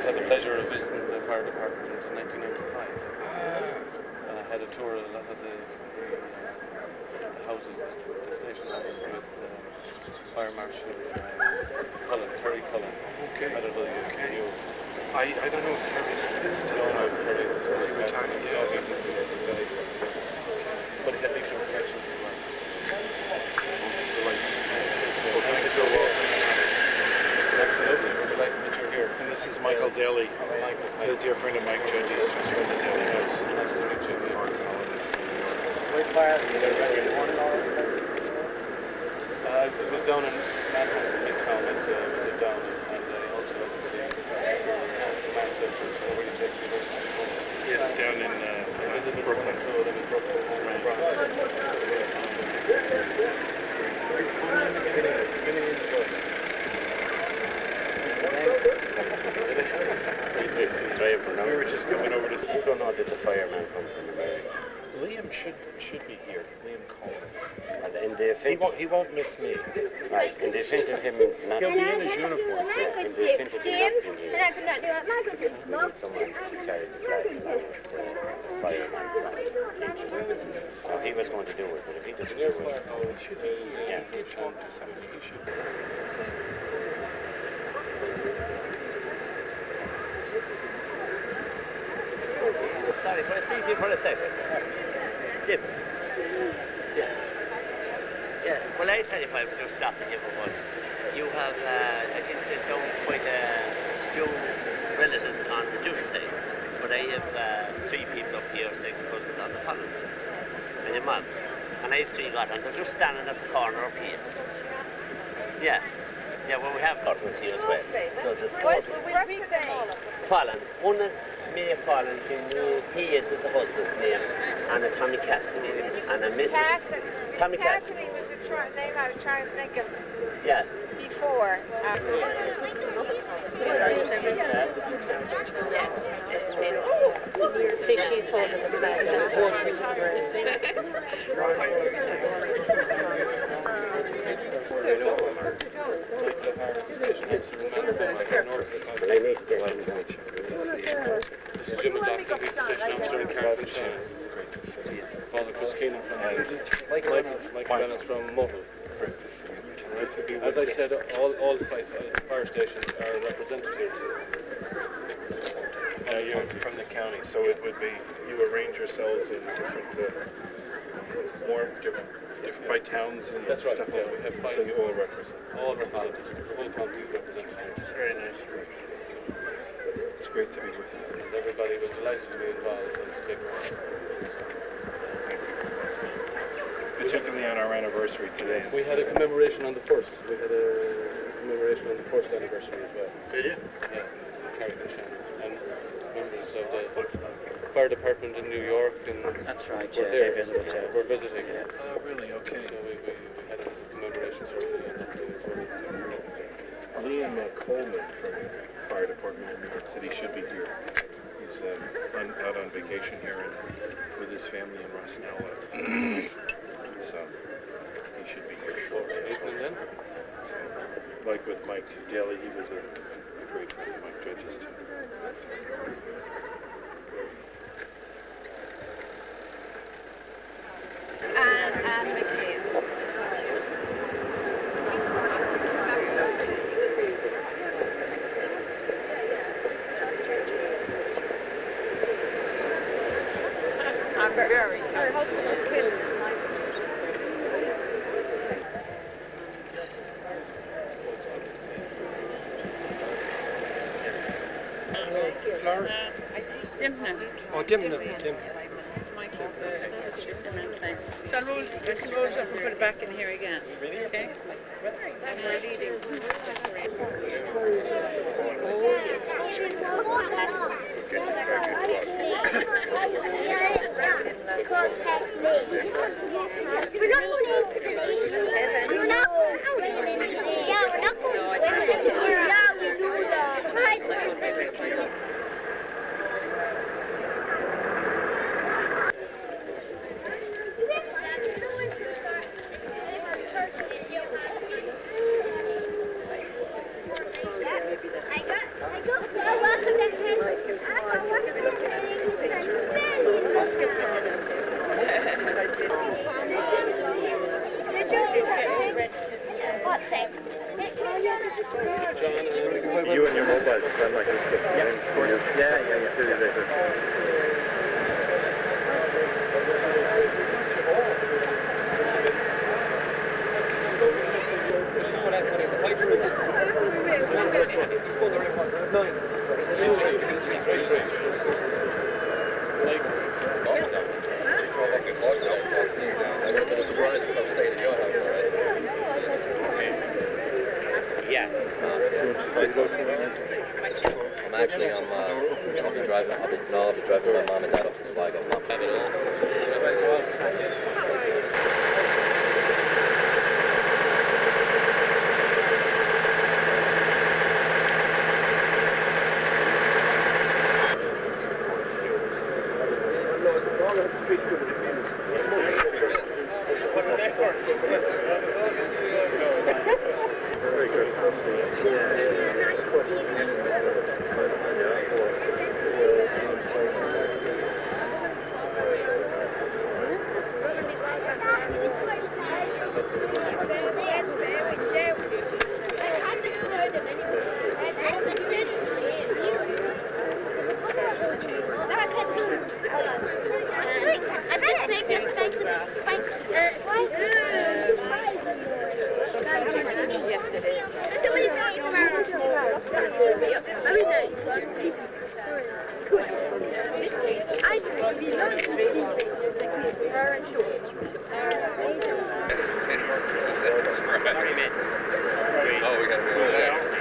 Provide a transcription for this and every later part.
had the pleasure of visiting the fire department in 1995. And I had a tour of a lot of the houses, the station houses with Fire Marshal Terry Cullen. Okay. I don't know if you knew. I don't know if Terry's still on. Terry. Is he retired? Yeah. But he had Leitrim connections as well. So like you said. Well, thanks for walking. Absolutely. We're delighted that you're here. And this is Mychal Daly, a dear friend of Mike Judge's from the Daly House. Nice to meet you. Where fire did they rest this morning or? It was down in Manhattan, Midtown. It was down, and I also got to see command centers over in Chester. Yes, down in Brooklyn. Very fun in the beginning of the job. We were just coming over to see. You don't know, did the fireman come from America? Liam should be here. Liam Coleman. And the offended, He won't miss me. right, and they offended him not. He'll be in his uniform. Yeah, and they offended him not in here. We need someone to carry the flag along with the fireman from Leitrim. Now he was going to do it, but if he doesn't do it, He should be. yeah. He did talk to somebody. He should be. Sorry, can I speak to you for a second? Jim. Yeah. Yeah. Well, I tell you why we're just stopping you was you have, I think there's down quite a few relatives on the Jewish side, but I have 3 people up here, second cousins on the Collins side, and your mum. And I have 3 got on. They're just standing at the corner up here. Yeah. Yeah, well, we have cousins here as well. So just Fallon. One is May Fallon, he is the husband's name, and a Tommy Cassidy, and a Miss Tommy Cassidy was the name I was trying to think of. Yeah. Before. She's holding the flag. This is Jim McLaughlin, he's the station officer in Carrigan. Great to see you. Father Chris Keenan from Michael Bennett from Mychal. Great to see you. Right to be As with I said, all 5 fire stations are represented here. you're from the county, so it would be you arrange yourselves in different, more different by towns and That's right. stuff. Yeah, we have 5. So you all represent. All represented. The whole county is represented here. It's very nice. It's great to be with you. And everybody was delighted to be involved and to take part. Particularly on our anniversary today. We had a commemoration on the 1st. We had a commemoration on the 1st anniversary as well. Did you? Yeah, Carrigan and members of the fire department in New York and That's right, we're yeah, there. they visited, yeah. We're visiting. Yeah. Oh, really? Okay. So we had a commemoration ceremony on that day as well. Liam Coleman from the fire department in New York City should be here. He's out on vacation here and with his family in Rosnella. So he should be here shortly. Evening then? So, like with Mike Daly, he was a great friend of Mike Judge's too. And McCabe. I'm very tired. Her husband was killed in his life. Dimna. It's Michael's sister's in that time. So I can roll it up and put it back in here again. Okay? And we're leading. We're not going into the Leitrim. We're not going swimming in the Leitrim. Yeah, we're not going swimming in the Leitrim. Yeah, we do the I got Yeah. I'm actually, I'll be driving my mom and dad up to Sligo. Very good. Oh, we got to go there.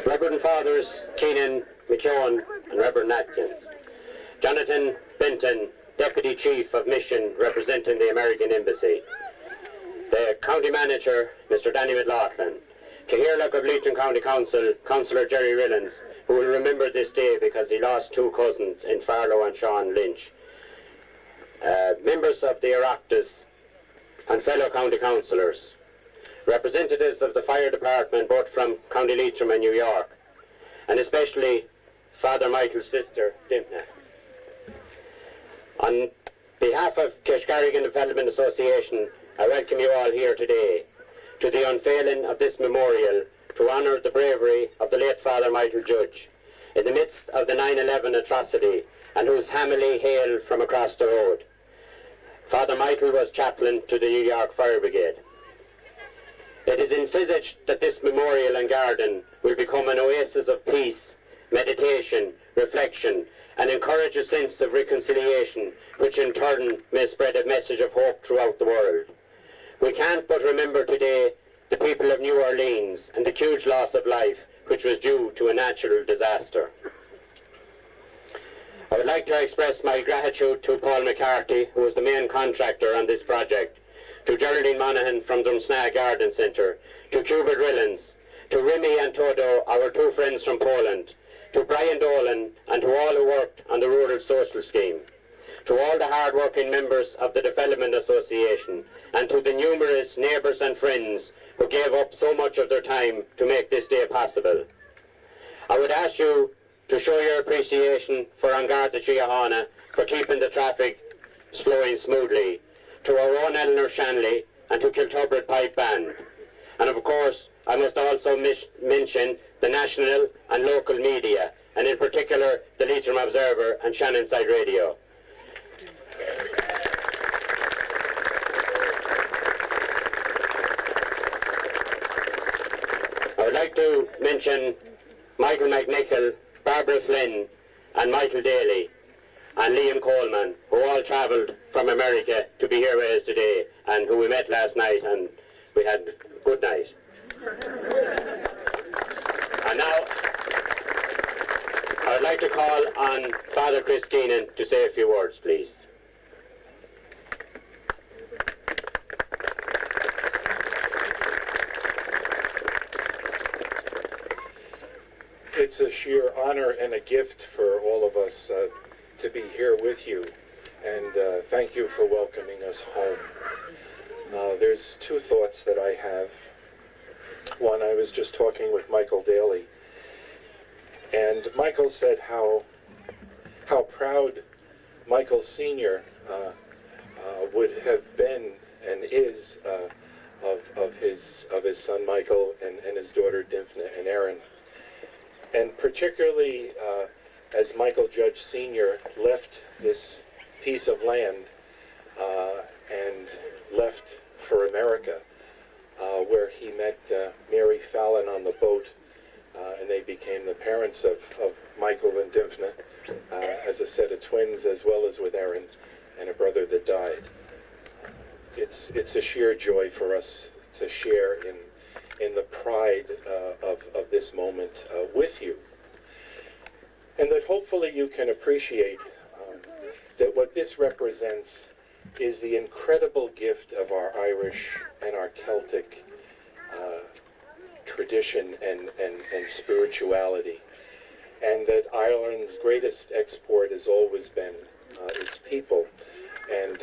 Reverend Fathers Keenan McKeown and Reverend Atkins. Jonathan Benton, Deputy Chief of Mission representing the American Embassy. The County Manager, Mr. Danny McLaughlin. Keshcarrigan of Leitrim County Council, Councillor Jerry Rillans, who will remember this day because he lost two cousins in Farlow and Sean Lynch. Members of the Oireachtas and fellow county councillors. Representatives of the fire department, both from County Leitrim and New York, and especially Father Mychal's sister, Dimna. On behalf of Keshcarrigan Development Association, I welcome you all here today to the unveiling of this memorial to honour the bravery of the late Father Mychal Judge in the midst of the 9/11 atrocity, and whose family hail from across the road. Father Mychal was chaplain to the New York Fire Brigade. It is envisaged that this memorial and garden will become an oasis of peace meditation, reflection, and encourage a sense of reconciliation, which in turn may spread a message of hope throughout the world. We can't but remember today the people of New Orleans and the huge loss of life which was due to a natural disaster. I would like to express my gratitude to Paul McCarthy, who was the main contractor on this project, to Geraldine Monaghan from Drumsna Garden Centre, to Hubert Rillans, to Remy and Todo, our two friends from Poland, to Brian Dolan, and to all who worked on the Rural Social Scheme, to all the hard-working members of the Development Association, and to the numerous neighbours and friends who gave up so much of their time to make this day possible. I would ask you to show your appreciation for An Garda Síochána for keeping the traffic flowing smoothly, to our own Eleanor Shanley, and to Kiltubrid Pipe Band. And of course, I must also mention the national and local media, and in particular the Leitrim Observer and Shannonside Radio. I would like to mention Michael McNichol, Barbara Flynn, and Michael Daly, and Liam Coleman, who all travelled from America to be here with us today, and who we met last night, and we had a good night. And now, I would like to call on Father Chris Keenan to say a few words, please. It's a sheer honor and a gift for all of us to be here with you, and thank you for welcoming us home. There's two thoughts that I have. One, I was just talking with Michael Daly, and Michael said how proud Michael Sr. Would have been and is of his son Michael and his daughter Dimphna and Aaron. And particularly as Mychal Judge Sr. left this piece of land and left for America, where he met Mary Fallon on the boat, and they became the parents of Michael and Dimphna as a set of twins, as well as with Aaron and a brother that died. It's a sheer joy for us to share in the pride of this moment with you. And that hopefully you can appreciate that what this represents is the incredible gift of our Irish and our Celtic tradition and spirituality. And that Ireland's greatest export has always been its people. And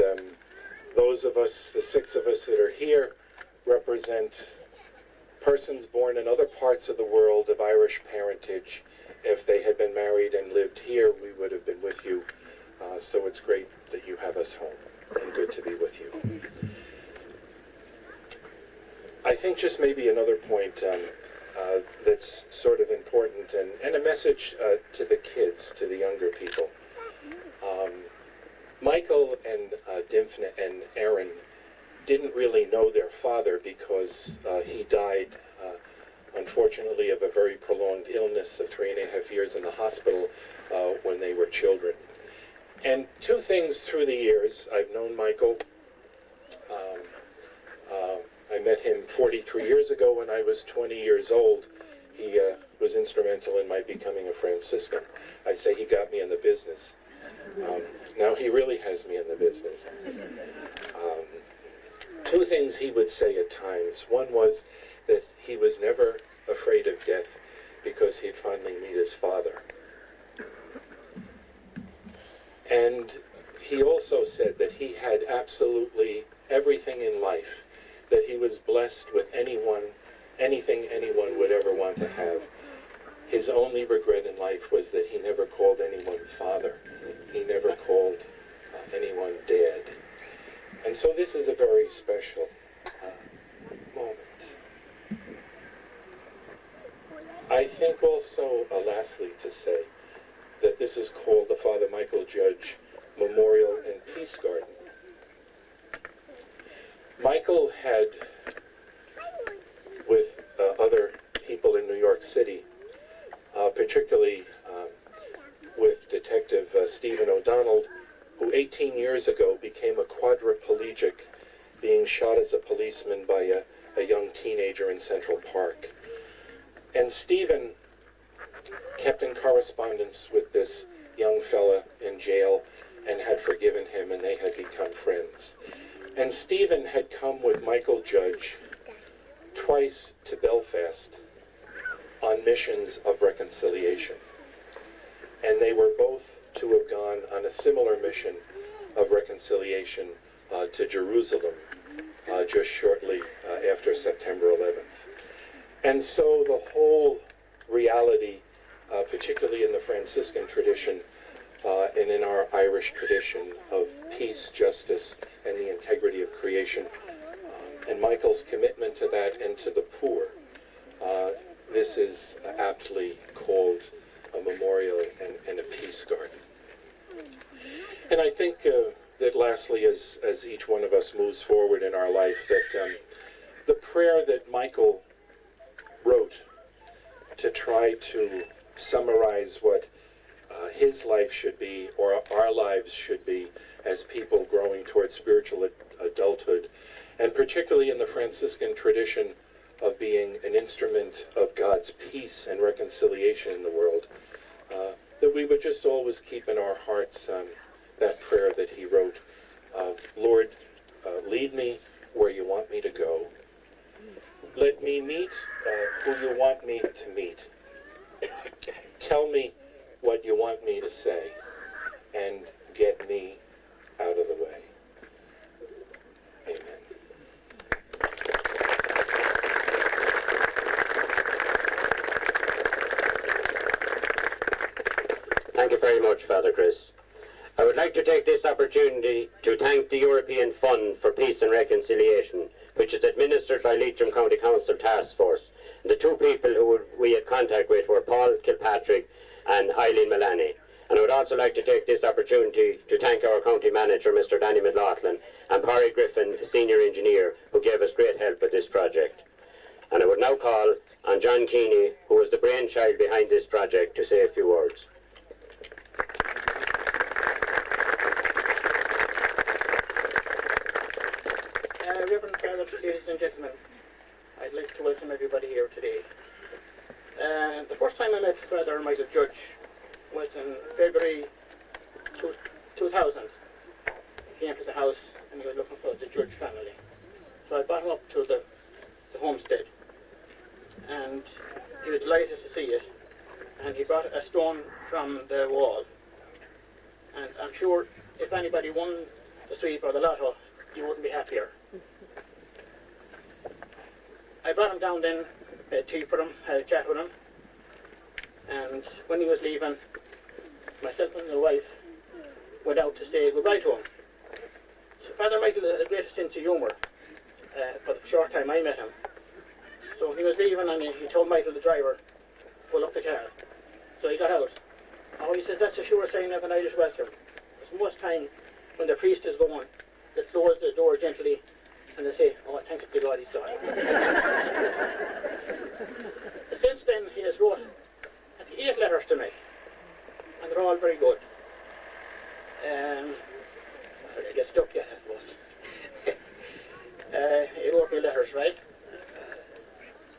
those of us, the six of us that are here, represent persons born in other parts of the world of Irish parentage. If they had been married and lived here, we would have been with you. So it's great that you have us home, and good to be with you. I think just maybe another point that's sort of important, and a message to the kids, to the younger people. Michael and Dimphna and Aaron didn't really know their father because he died, unfortunately, of a very prolonged illness of 3.5 years in the hospital when they were children. And two things through the years. I've known Michael. I met him 43 years ago when I was 20 years old. He was instrumental in my becoming a Franciscan. I say he got me in the business. Now he really has me in the business. Two things he would say at times. One was that he was never afraid of death because he'd finally meet his father. And he also said that he had absolutely everything in life, that he was blessed with anything anyone would ever want to have. His only regret in life was that he never called anyone father. He never called anyone dad. And so this is a very special moment. I think also, lastly, to say that this is called the Father Mychal Judge Memorial and Peace Garden. Michael had, with other people in New York City, particularly Stephen O'Donnell, who 18 years ago became a quadriplegic, being shot as a policeman by a young teenager in Central Park. And Stephen kept in correspondence with this young fella in jail and had forgiven him, and they had become friends. And Stephen had come with Mychal Judge twice to Belfast on missions of reconciliation. And they were both to have gone on a similar mission of reconciliation to Jerusalem just shortly after September 11th. And so the whole reality, particularly in the Franciscan tradition and in our Irish tradition of peace, justice, and the integrity of creation, and Mychal's commitment to that and to the poor, this is aptly called a memorial and a peace garden. And I think that lastly, as each one of us moves forward in our life, that the prayer that Mychal wrote to try to summarize what his life should be, or our lives should be, as people growing towards spiritual adulthood, and particularly in the Franciscan tradition of being an instrument of God's peace and reconciliation in the world, that we would just always keep in our hearts that prayer that he wrote. Lord, lead me where you want me to go. Let me meet who you want me to meet. Tell me what you want me to say, and get me out of the way. Amen. Thank you very much, Father Chris. I would like to take this opportunity to thank the European Fund for Peace and Reconciliation, which is administered by Leitrim County Council Task Force. The two people who we had contact with were Paul Kilpatrick and Eileen Mullaney. And I would also like to take this opportunity to thank our county manager, Mr. Danny McLaughlin, and Parry Griffin, senior engineer, who gave us great help with this project. And I would now call on John Keeney, who was the brainchild behind this project, to say a few words. Reverend Father, ladies and gentlemen, I'd like to welcome everybody here today. The first time I met Father Mychal Judge was in February 2000. He came to the house and he was looking for the Judge family. So I brought him up to the homestead, and he was delighted to see it. And he brought a stone from the wall. And I'm sure if anybody won the sweep or the lotto, you wouldn't be happier. I brought him down then, had tea for him, had a chat with him, and when he was leaving, myself and the wife went out to say goodbye to him. So Father Mychal had a great sense of humour for the short time I met him. So he was leaving and he told Mychal, the driver, pull up the car. So he got out. Oh, he says, that's a sure sign of an Irish welcome. Because most time when the priest is going, they close the door gently and they say, oh, thanks to God he's gone. Since then, he has wrote 8 letters to me, and they're all very good. I get stuck yet, I suppose. He wrote me letters, right?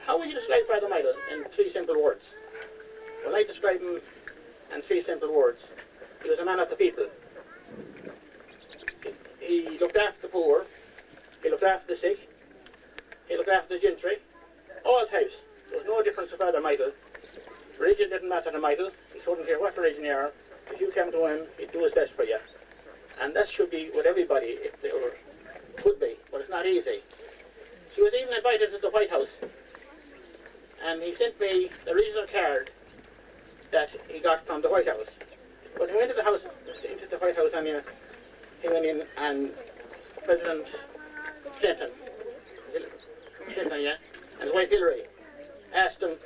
How would you describe Father Mychal in 3 simple words? When I describe him in 3 simple words, he was a man of the people. He looked after the poor, he looked after the sick, he looked after the gentry, all types. There was no difference to Father Mychal. Religion didn't matter to Mychal. He couldn't care what religion you are. If you came to him, he'd do his best for you. And that should be with everybody, if they were, could be, but it's not easy. He was even invited to the White House, and he sent me the original card that he got from the White House. But he went to the house, into the White House, and he went in, and President Clinton, yeah, and his wife Hillary asked him,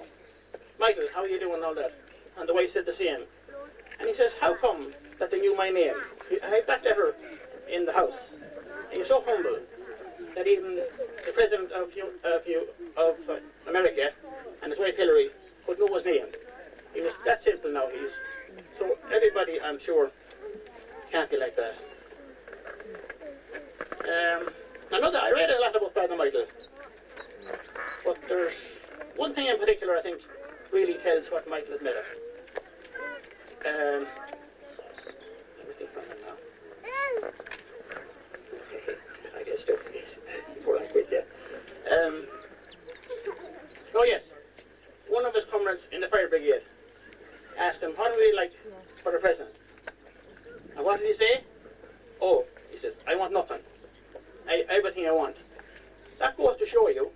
Mychal, how are you doing and all that? And the wife said the same. And he says, how come that they knew my name? I had that letter in the house. And he's so humble that even the President of America and his wife Hillary could know his name. He was that simple now. So everybody, I'm sure, Can't be like that. I read a lot about Father Mychal, but there's one thing in particular I think really tells what Mychal is made of. Let me think from him now. I get stuck in this before I quit, yeah. Oh yes, one of his comrades in the fire brigade asked him, what would he like for the president? And what did he say? Oh, he said, I want nothing. Everything I want. That goes to show you,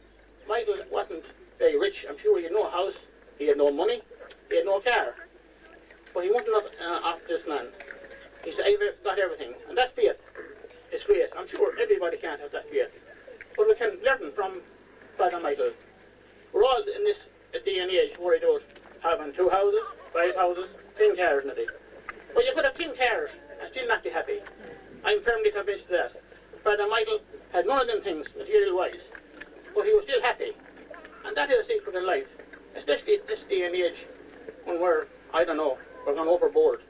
Mychal wasn't very rich. I'm sure he had no house, he had no money, he had no car. But he wouldn't off this man. He said, I've got everything. And that faith is great. I'm sure everybody can't have that faith. But we can learn from Father Mychal. We're all in this day and age worried about having 2 houses, 5 houses, 10 cars, maybe. But you could have 10 cars and still not be happy. I'm firmly convinced of that. Father Mychal had none of them things, material-wise, but he was still happy. And that is a secret in life, especially at this day and age when we're, I don't know, we're going overboard.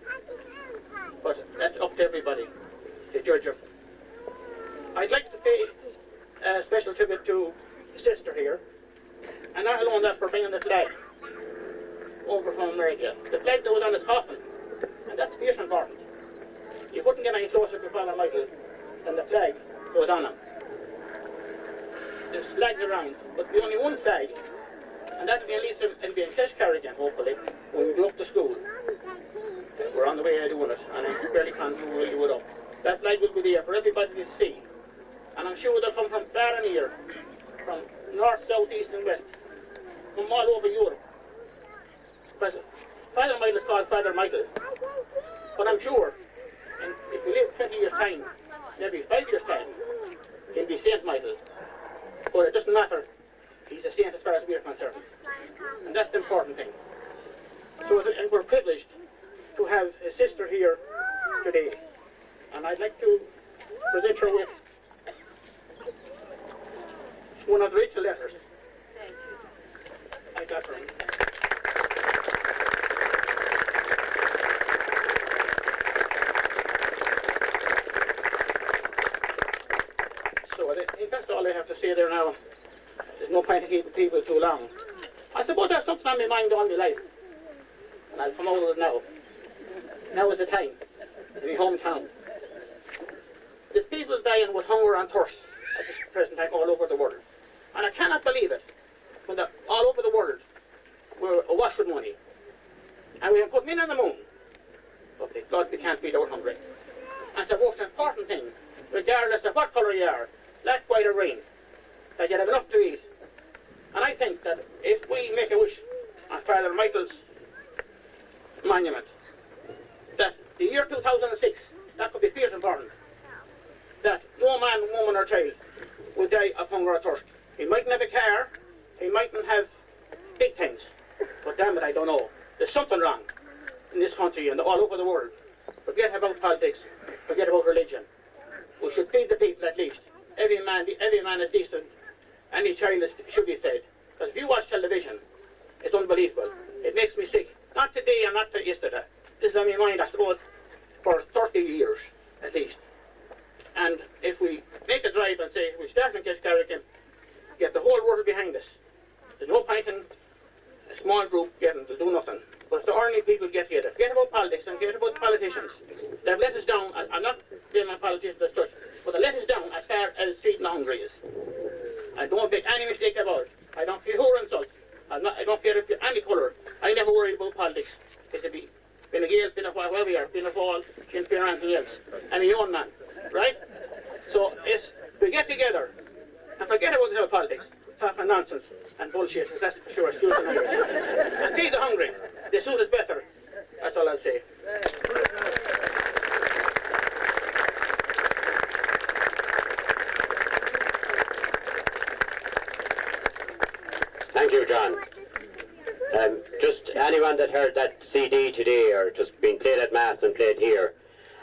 But that's up to everybody to judge him. I'd like to pay a special tribute to the sister here, and not alone that for bringing the flag over from America. The flag that was on his coffin, and that's fierce important. You couldn't get any closer to Father Mychal than the flag that was on him. There's flags around, but the only one flag, and that'll be in Leitrim, it'll be in Keshcarrigan, hopefully, when we go up to school. We're on the way of doing it, and I'm fairly confident we'll do it up. That flag will be there for everybody to see. And I'm sure they'll come from far and near, from north, south, east and west, from all over Europe. Because Father Mychal is called Father Mychal, but I'm sure, and if we live 20 years' time, maybe 5 years' time, he'll be Saint Mychal. But it doesn't matter, he's a saint as far as we're concerned. And that's the important thing. So, and we're privileged to have his sister here today. And I'd like to present her with one of the Rachel letters. I got her. So I think that's all I have to say there now. There's no point in keeping people too long. I suppose there's something on my mind all my life. And I'll come out of it now. Now is the time. In my hometown. There's people dying with hunger and thirst at this present time all over the world. And I cannot believe it. When they're all over the world, we're awash with money. And we can put men on the moon. But God, we can't feed our hungry. And it's the most important thing, regardless of what colour you are, black, white or green, that you have enough to eat. And I think that if we make a wish on Father Mychal's monument, that the year 2006, that could be fierce important, that no man, woman or child will die of hunger or thirst. He mightn't have a car, he mightn't have big things, but damn it, I don't know. There's something wrong in this country and all over the world. Forget about politics, forget about religion. We should feed the people at least. Every man is decent. Any child should be fed. Because if you watch television, it's unbelievable. It makes me sick. Not today and not yesterday. This is on my mind, I suppose, for 30 years at least. And if we make a drive and say, we start in Keshcarrigan, get the whole world behind us. There's no point in a small group getting to do nothing. But if the ordinary people get together, forget about politics and forget about politicians. They've let us down. I'm not blaming politicians as such, but they let us down as far as feeding the hungry is. I don't make any mistake about it. I don't fear who insults. I don't fear any colour. I never worry about politics. It could be Fine Gael, Fine whoever we are, Fine Gael, Sinn Féin, anything else. I'm a young man, right? So it's, we get together and forget about the politics, talking nonsense and bullshit, that's for sure, excuse me. And feed the hungry. The suit is better. That's all I'll say. Thank you, John. Just anyone that heard that CD today, or just being played at Mass and played here,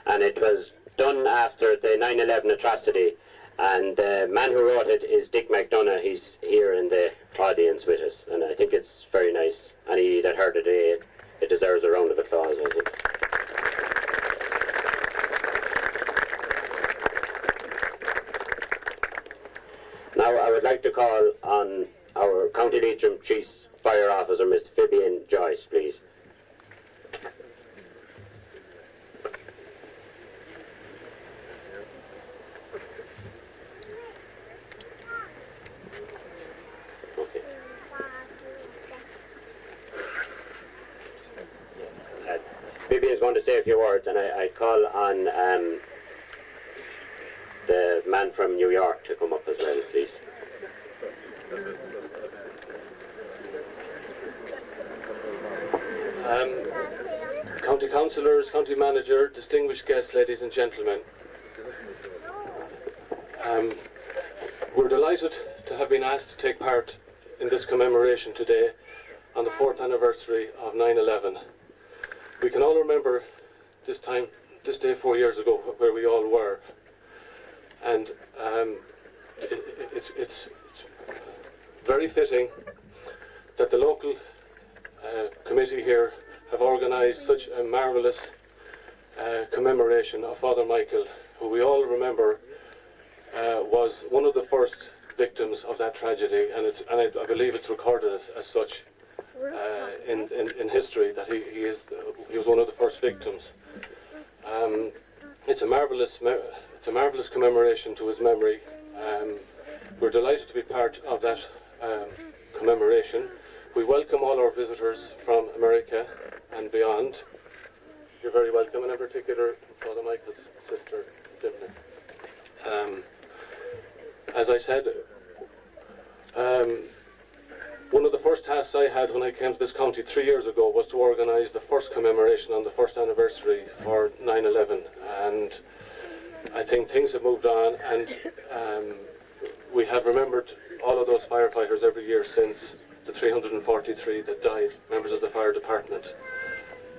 and it was done after the 9/11 atrocity, and the man who wrote it is Dick McDonough. He's here in the audience with us, and I think it's very nice. Any that heard it today, it deserves a round of applause, I think. to call on our County Leitrim Chief Fire Officer, Miss Vivian Joyce, please. Okay. Vivian's going to say a few words, and I call on the man from New York to come up as well, please. County councillors, county manager, distinguished guests, ladies and gentlemen. We're delighted to have been asked to take part in this commemoration today on the 4th anniversary of 9/11. We can all remember this day 4 years ago, where we all were, and it's very fitting that the local committee here have organised such a marvellous commemoration of Father Mychal, who we all remember was one of the first victims of that tragedy, and I believe it's recorded as such in history, that he was one of the first victims. It's a marvellous commemoration to his memory. We're delighted to be part of that commemoration. We welcome all our visitors from America and beyond. You're very welcome, and in particular Father Mychal's sister, Dimna. As I said, one of the first tasks I had when I came to this county 3 years ago was to organise the first commemoration on the first anniversary for 9/11, and I think things have moved on, and we have remembered all of those firefighters every year since, the 343 that died, members of the fire department.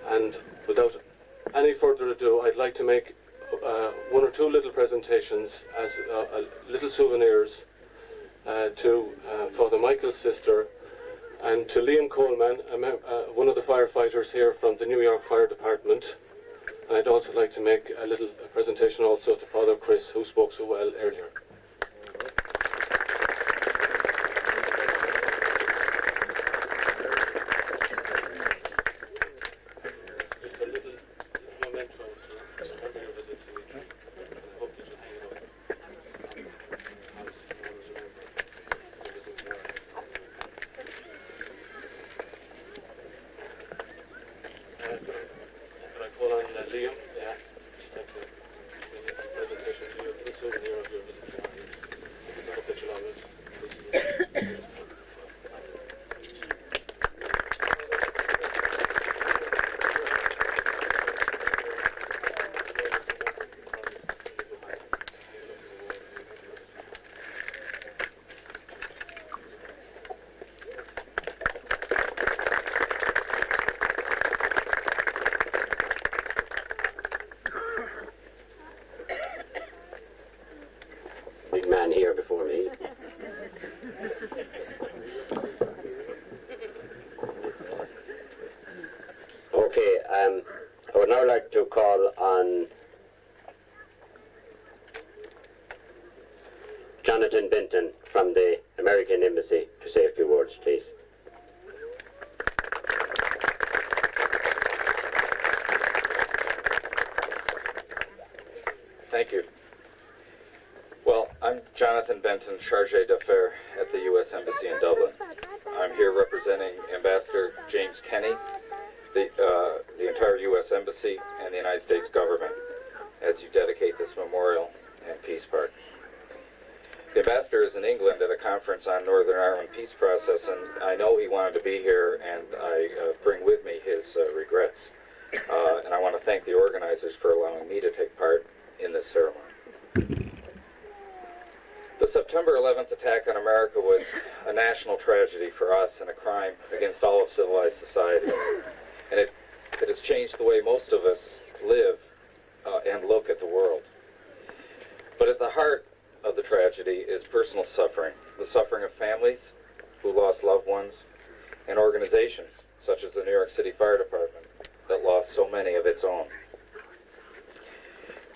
And without any further ado, I'd like to make one or two little presentations as little souvenirs to Father Mychal's sister, and to Liam Coleman, one of the firefighters here from the New York Fire Department. And I'd also like to make a little presentation also to Father Chris, who spoke so well earlier. Big man here before me. Okay, I would now like to call on Jonathan Benton from the American Embassy to say a few words, please. Thank you. Well, I'm Jonathan Benton, Chargé d'Affaires at the U.S. Embassy in Dublin. I'm here representing Ambassador James Kenney, the entire U.S. Embassy, and the United States government as you dedicate this memorial and Peace Park. The Ambassador is in England at a conference on Northern Ireland peace process, and I know he wanted to be here, and I bring with me his regrets. And I want to thank the organizers for allowing me to take part in this ceremony. The September 11th attack on America was a national tragedy for us and a crime against all of civilized society. And it has changed the way most of us live and look at the world. But at the heart of the tragedy is personal suffering, the suffering of families who lost loved ones, and organizations such as the New York City Fire Department that lost so many of its own.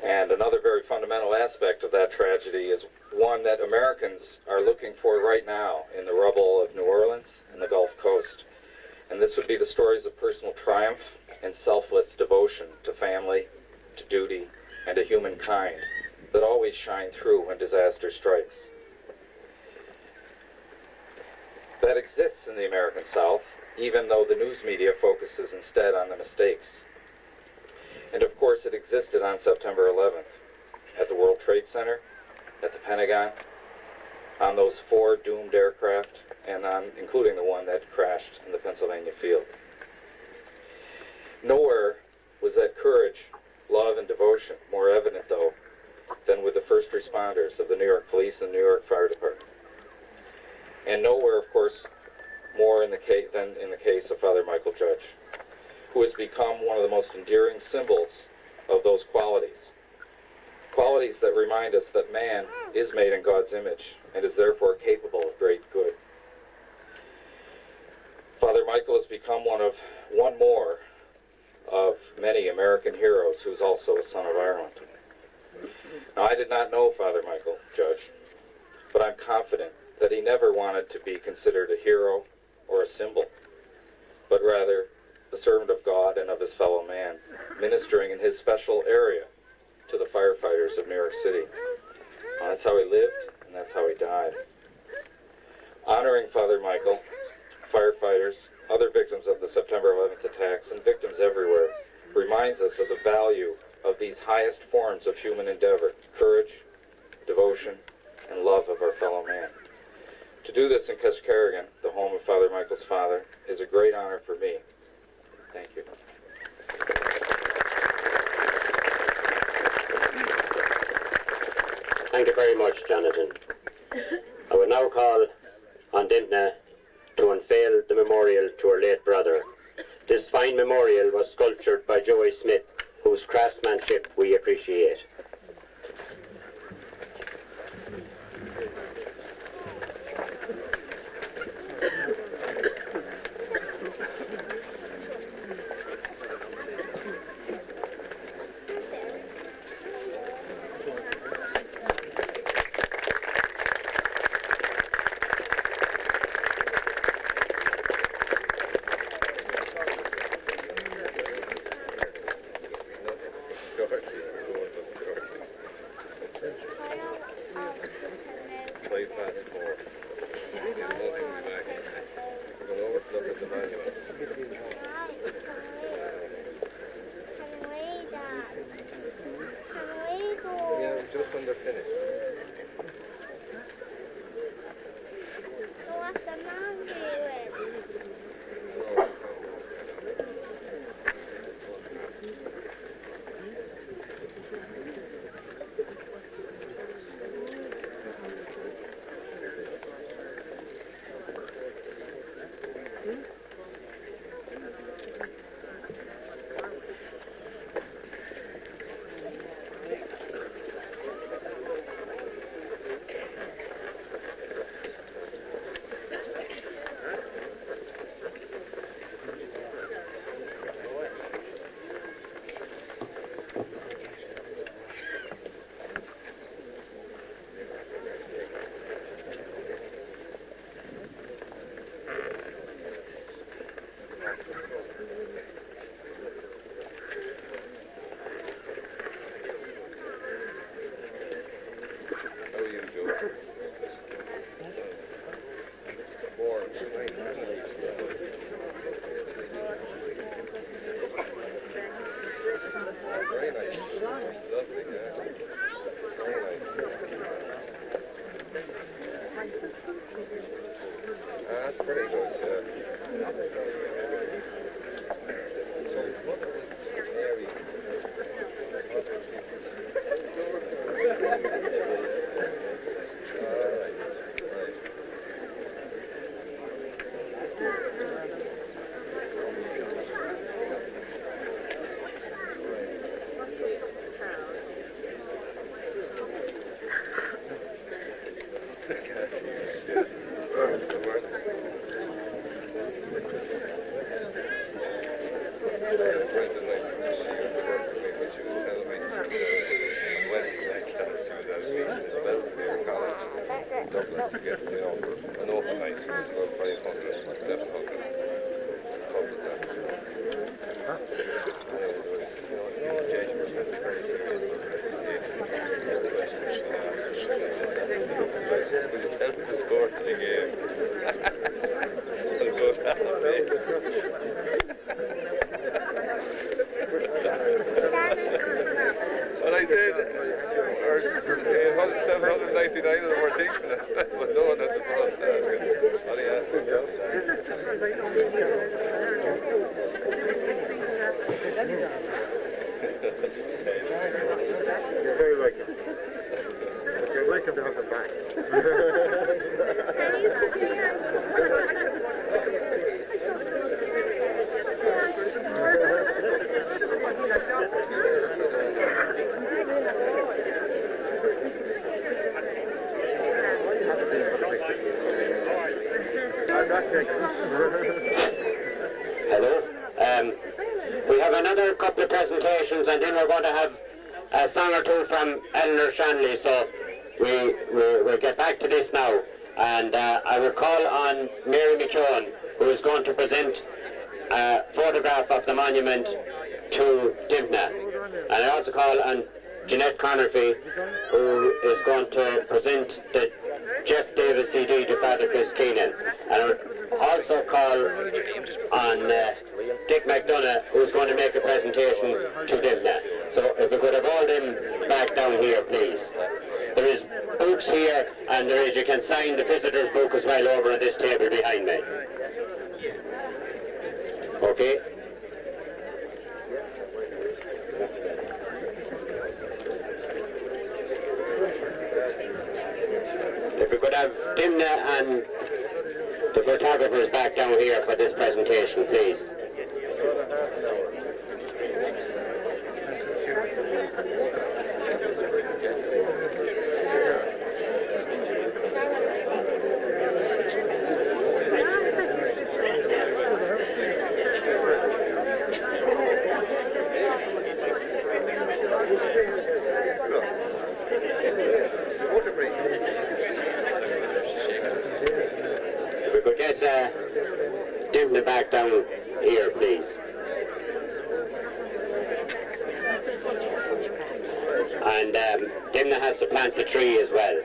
And another very fundamental aspect of that tragedy is one that Americans are looking for right now in the rubble of New Orleans and the Gulf Coast. And this would be the stories of personal triumph and selfless devotion to family, to duty, and to humankind that always shine through when disaster strikes. That exists in the American South, even though the news media focuses instead on the mistakes. And of course it existed on September 11th, at the World Trade Center, at the Pentagon, on those 4 doomed aircraft, and including the one that crashed in the Pennsylvania field. Nowhere was that courage, love, and devotion more evident, though, than with the first responders of the New York Police and New York Fire Department. And nowhere, of course, more than in the case of Father Mychal Judge, who has become one of the most endearing symbols of those qualities. Qualities that remind us that man is made in God's image and is therefore capable of great good. Father Mychal has become one more of many American heroes who's also a son of Ireland. Now, I did not know Father Mychal Judge, but I'm confident that he never wanted to be considered a hero or a symbol, but rather the servant of God and of his fellow man, ministering in his special area to the firefighters of New York City. And that's how he lived, and that's how he died. Honoring Father Mychal, firefighters, other victims of the September 11th attacks, and victims everywhere, reminds us of the value of these highest forms of human endeavor: courage, devotion, and love of our fellow man. To do this in Keshcarrigan, the home of Father Mychal's father, is a great honor for me. Thank you. Thank you very much, Jonathan. I will now call on Dintna to unveil the memorial to her late brother. This fine memorial was sculptured by Joey Smith, whose craftsmanship we appreciate. trying to get, you know, an open night, so it's about 500, 700 couples at it, you know. Just tell the score of the game. I'll go down the face. What I said, there's 799 of them were thinking it, but no one had the balls to ask it. What he asked me. You're very welcome. You're welcome to have them back. Hello. We have another couple of presentations, and then we're going to have a song or two from Eleanor Shanley, so we'll get back to this now. And I will call on Mary Mychal, who is going to present a photograph of the monument to Dimna. And I also call on Jeanette Connerfy, who is going to present the Jeff Davis CD to Father Chris Keenan. And I would also call on Dick McDonough, who's going to make a presentation to Dimna. So if we could have all them back down here, please. There is books here, and there is, you can sign the visitor's book as well over at this table behind me. Okay? If we could have Dimna and the photographers back down here for this presentation, please. We could get Dimna back down here, please. And Dimna has to plant the tree as well.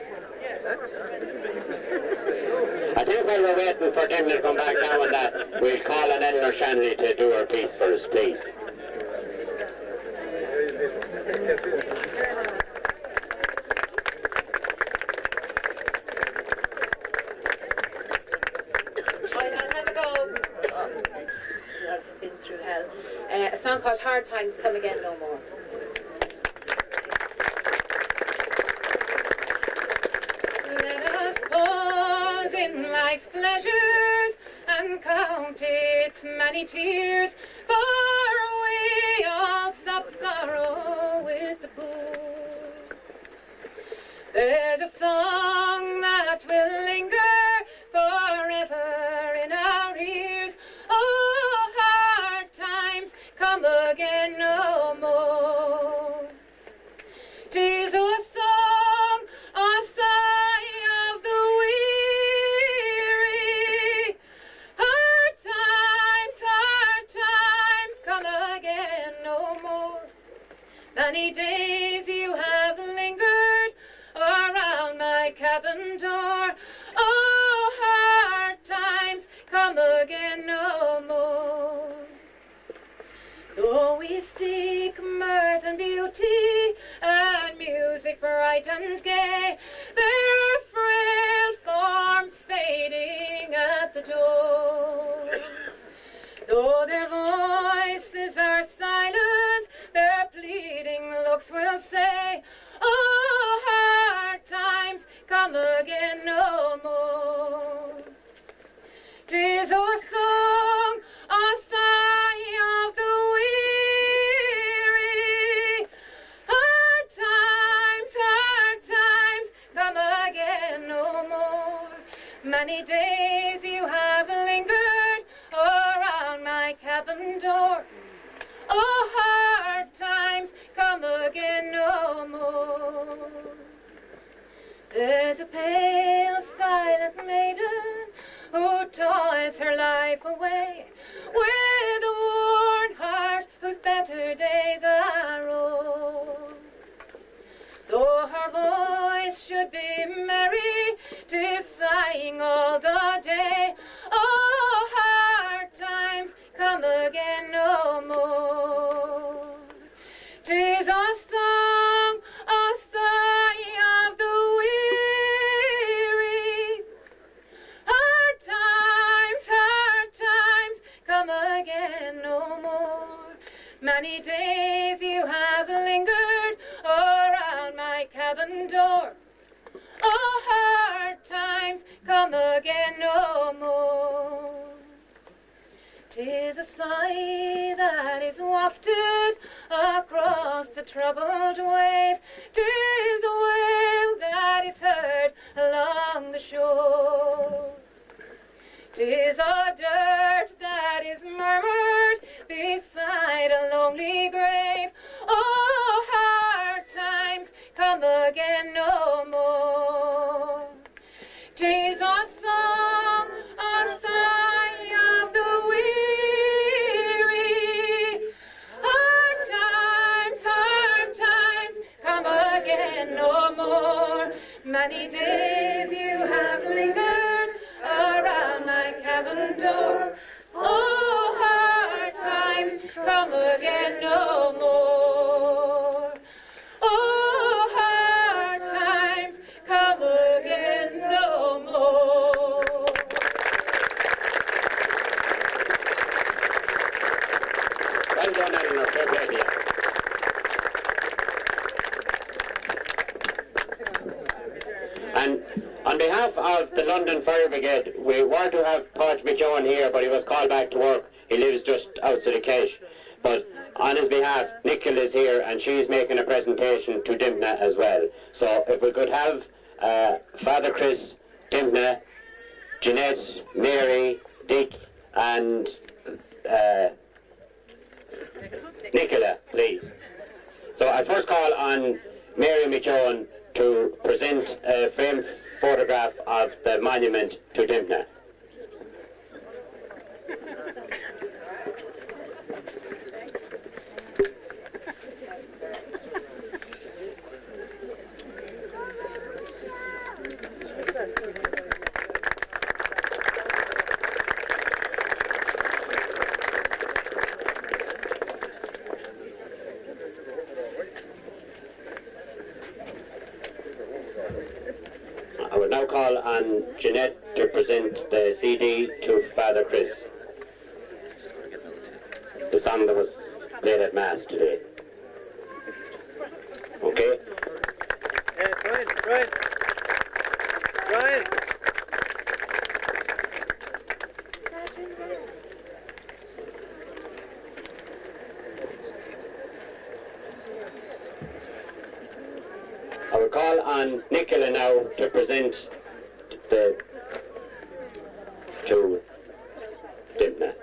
I think while we're waiting for Dimna to come back down on that, we'll call on Eleanor Shanley to do her piece for us, please. Been through hell. A song called Hard Times Come Again No More. Let us pause in life's pleasures and count its many tears, for we all stop sorrow with the poor. There's a song that will linger forever in our ears. Oh, hard times come again no more. 'Tis a song, a sigh of the weary. Hard times come again no more. Many days you have lingered around my cabin door. Oh, hard times come again no more. Though we seek mirth and beauty and music bright and gay, there are frail forms fading at the door. Though their voices are silent, their pleading looks will say, oh, hard times come again no more. 'Tis a song, a sigh of the weary. Hard times come again no more. Many days you have lingered around my cabin door. Oh, hard times come again no more. There's a pale sun smiles her life away, with a worn heart whose better days are o'er. Though her voice should be merry, 'tis sighing all the day. Oh, hard times come again no more. 'Tis a song, a sigh of the weary. Hard times come again no more. Many days you have lingered around my cabin door. Oh, hard times come again no more. 'Tis a sigh that is wafted across the troubled wave. 'Tis a wail that is heard along the shore. 'Tis a dirge that is murmured beside a lonely grave. Oh, hard times come again no more. 'Tis a song, a sigh of the weary. Hard times come again no more. Many days you have lingered around my cabin door. Oh, hard times come again no more. Oh, hard times come again no more. Well done, Eleanor. Fair play to you. And on behalf of the London Fire Brigade, we were to have Fr Mychal here, but he was called back to work. He lives just outside of Kesh. But on his behalf, Mychal is here, and she's making a presentation to Dimna as well. So if we could have Father Chris, Dimna, Jeanette, Mary, Dick, and Nicola, please. So I first call on Mary Mychal to present a framed photograph of the monument to Dimna. I would now call on Jeanette to present the CD to Father Chris, the song that was played at Mass today. Okay? Brian. I would call on Nicola now to present to Dimna.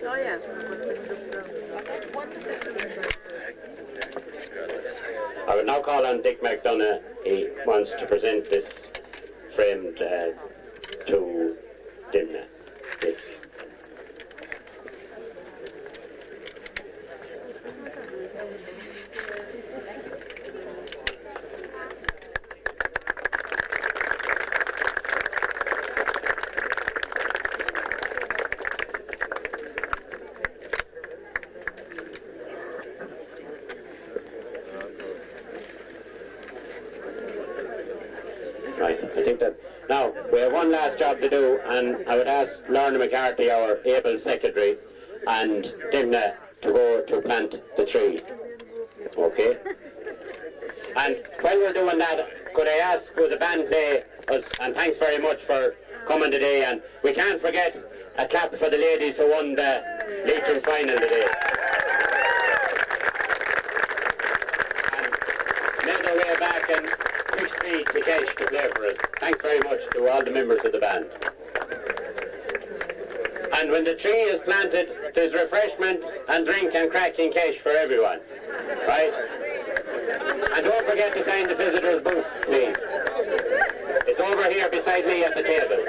Oh, yeah. I will now call on Dick McDonough. He wants to present this framed to Dimna. Dick. Right, I think that now we have one last job to do, and I would ask Lorna McCarthy, our able secretary, and Dimna to go to plant the tree. Okay? And while we're doing that, could I ask, would the band play us, and thanks very much for coming today, and we can't forget a clap for the ladies who won the Leitrim final today. And may our way back in quick speed to Kesh to play for us. Thanks very much to all the members of the band. And when the tree is planted, there's refreshment and drink and crack in Kesh for everyone. Right? And don't forget to sign the visitor's book, please. It's over here beside me at the table.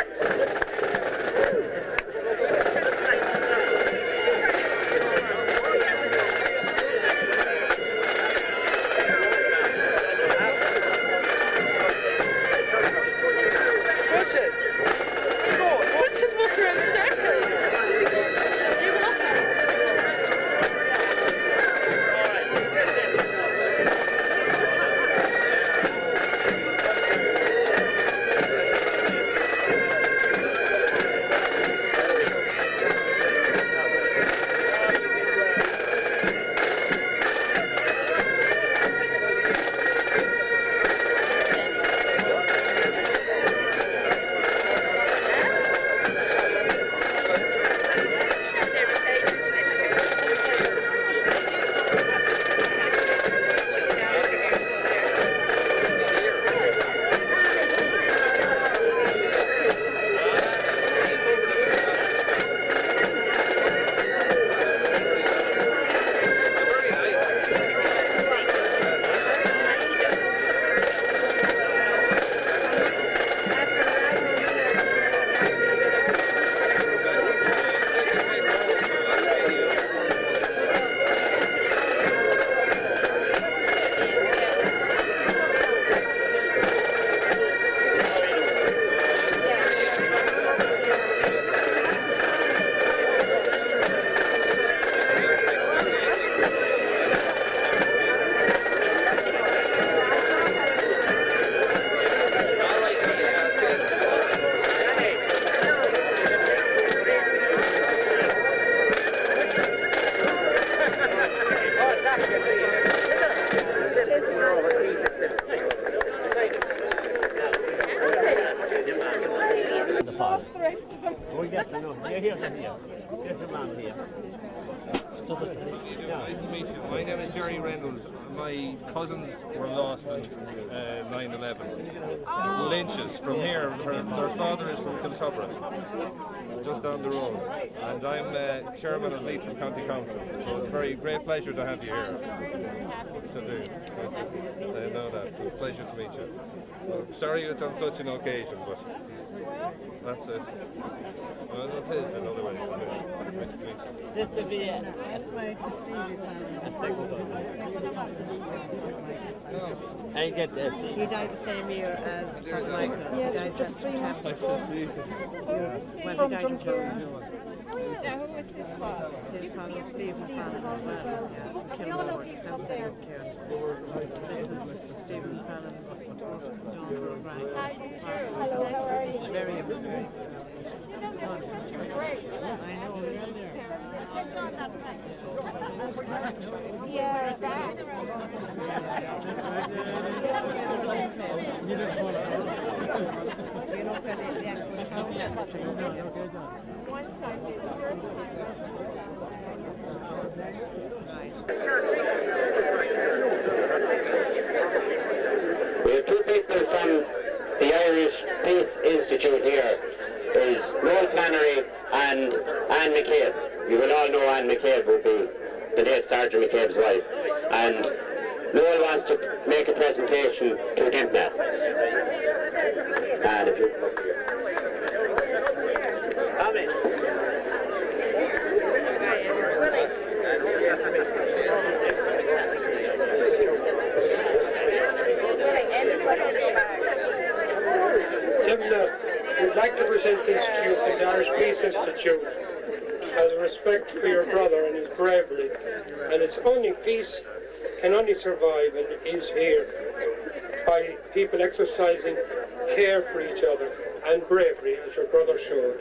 Nice to meet you. My name is Jerry Reynolds. My cousins were lost in 9/11. Lynches from here. Their father is from Kiltubber, just down the road. And I'm chairman of Leitrim County Council. So it's a very great pleasure to have you here. So do. I know that. It's a pleasure to meet you. Well, sorry it's on such an occasion, but that's it. Well, it is in other ways. It is. Nice to meet you. This to be a second one. I get this. He died the same year as Fr Mychal. He died that Chaplain. Well, he died in June. Yeah, who was his father? His father was Stephen Fallon as well. Yeah, from Kilmore, just outside of Cairn. This is Stephen Fallon's daughter, O'Brien. Very impressive. I know. Yeah. One side did the first We have two people from the Irish Peace Institute here. Is Noel Flannery and Anne McCabe. You will all know Anne McCabe would be the late Sergeant McCabe's wife. And Noel wants to make a presentation to him now. And if you come up here. We'd like to present this to you from the Irish Peace Institute as a respect for your brother and his bravery. And it's only peace can only survive and is here by people exercising care for each other and bravery, as your brother showed.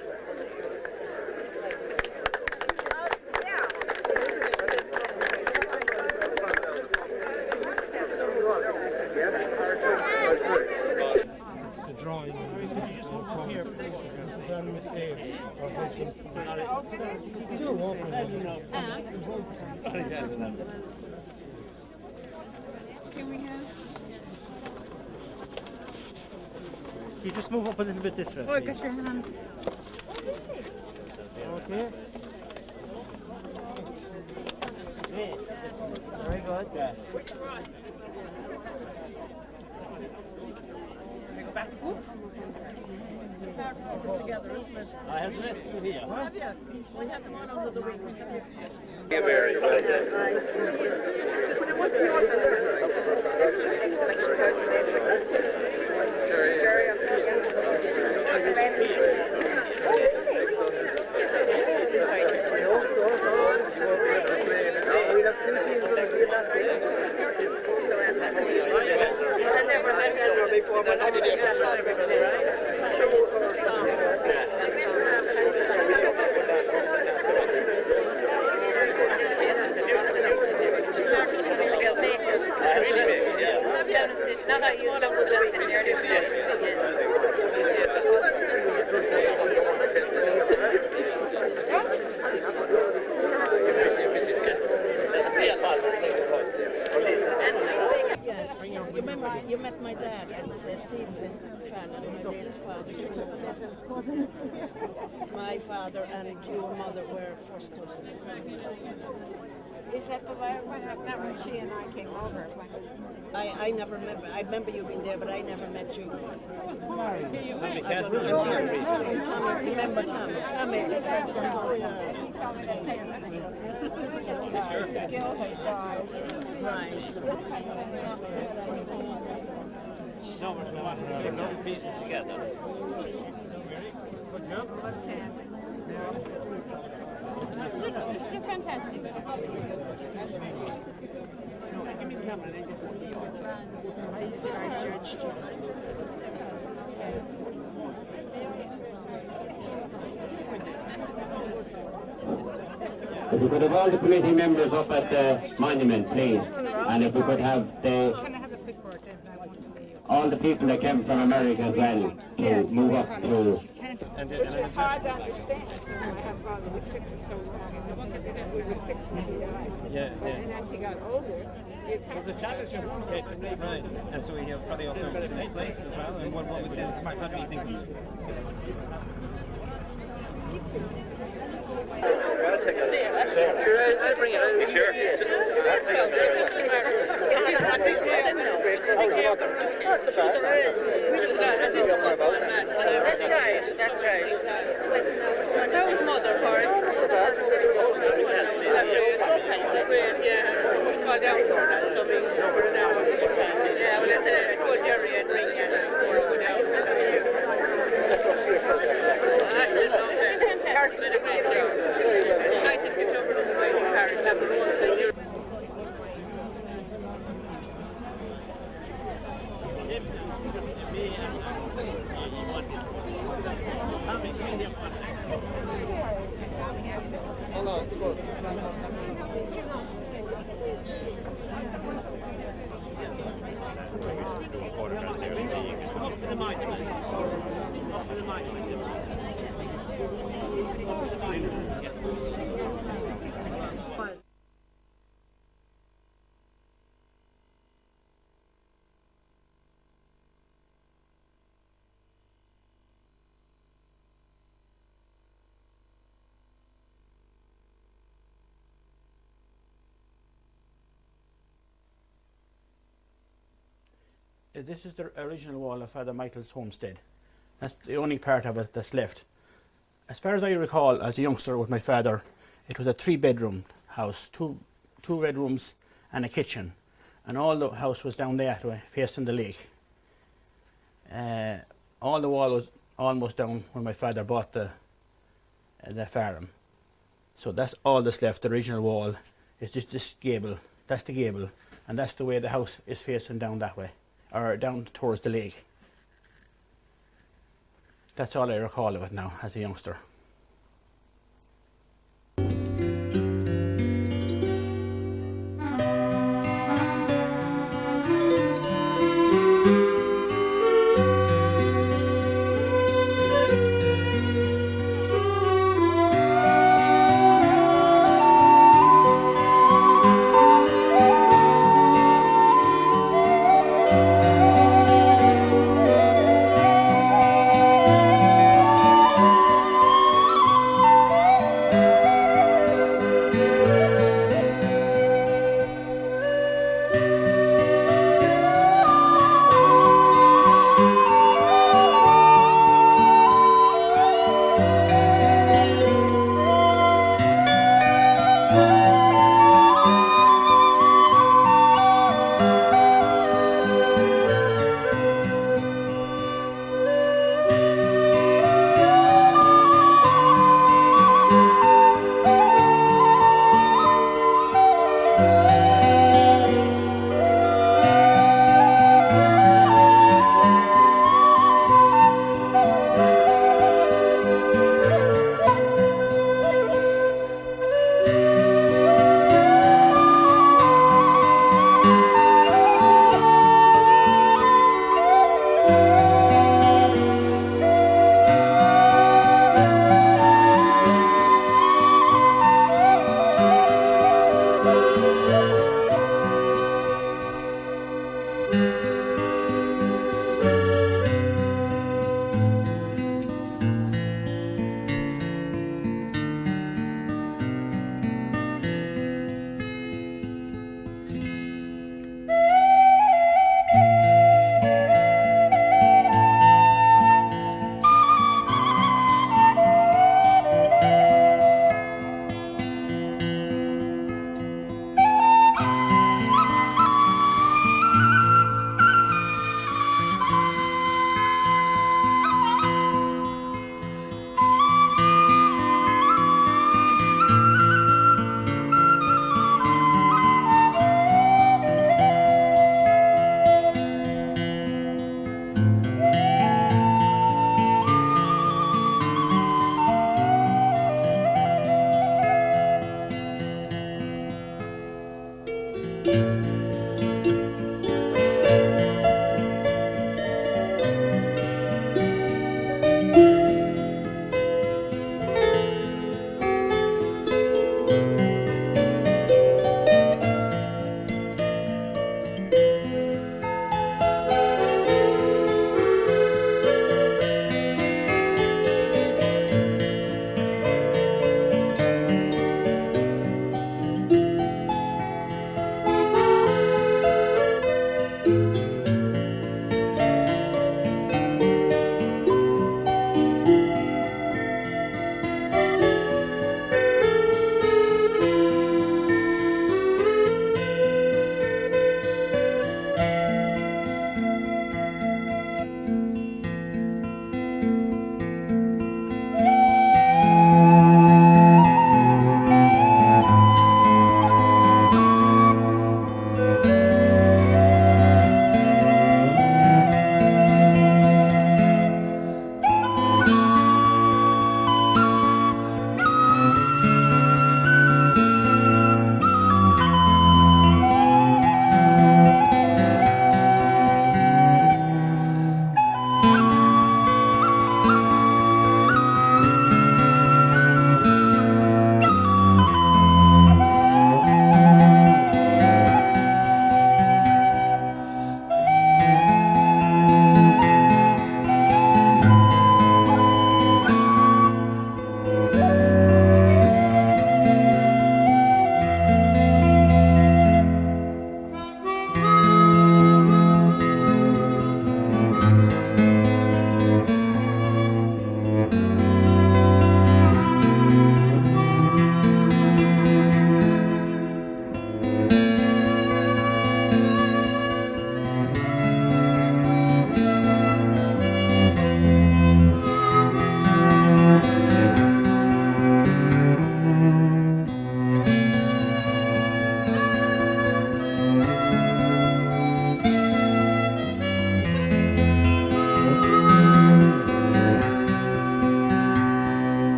Can we have You just move up a little bit this way. Oh, get your hand. Okay. Very good. Yeah. Back. Oops. It's hard to put this together, isn't it? I have the rest of here. Have you? We had them on under the week. Very good. I never met Edward before, but I did it. Not I use local dance in there. Yes, you met my dad and Stephen Fallon, my late father. My father and your mother were first cousins. Is that the way when she and I came over? I never remember. I remember you being there, but I never met you. Tommy, remember Tommy. Tommy. Right. No, but we want to get all the pieces together. Good job. You're fantastic. Give me the camera, then you put the If we could have all the committee members up at the monument, please, and if we could have all the people that came from America as well to move up to. Which was hard to understand. My father was sick for so long. He was 6 when he died. And as he got older, there's a challenge of one case, right? And so he has probably also in his place as well. And what was his? What do you think? Sure, I'll bring it out. You sure? Just that's it. That's right. That was mother for it. Call down for that, so we over an hour each time. Yeah, well, I said I told Jerry I'd bring you and go down. I did long time. Did a great job. I just get over to the way to Paris. Have a roll, so you're This is the original wall of Father Mychal's homestead. That's the only part of it that's left. As far as I recall, as a youngster with my father, it was a 3-bedroom house, two bedrooms and a kitchen, and all the house was down there facing the lake. All the wall was almost down when my father bought the farm. So that's all that's left. The original wall is just this gable. That's the gable, and that's the way the house is facing down that way, or down towards the lake. That's all I recall of it now as a youngster.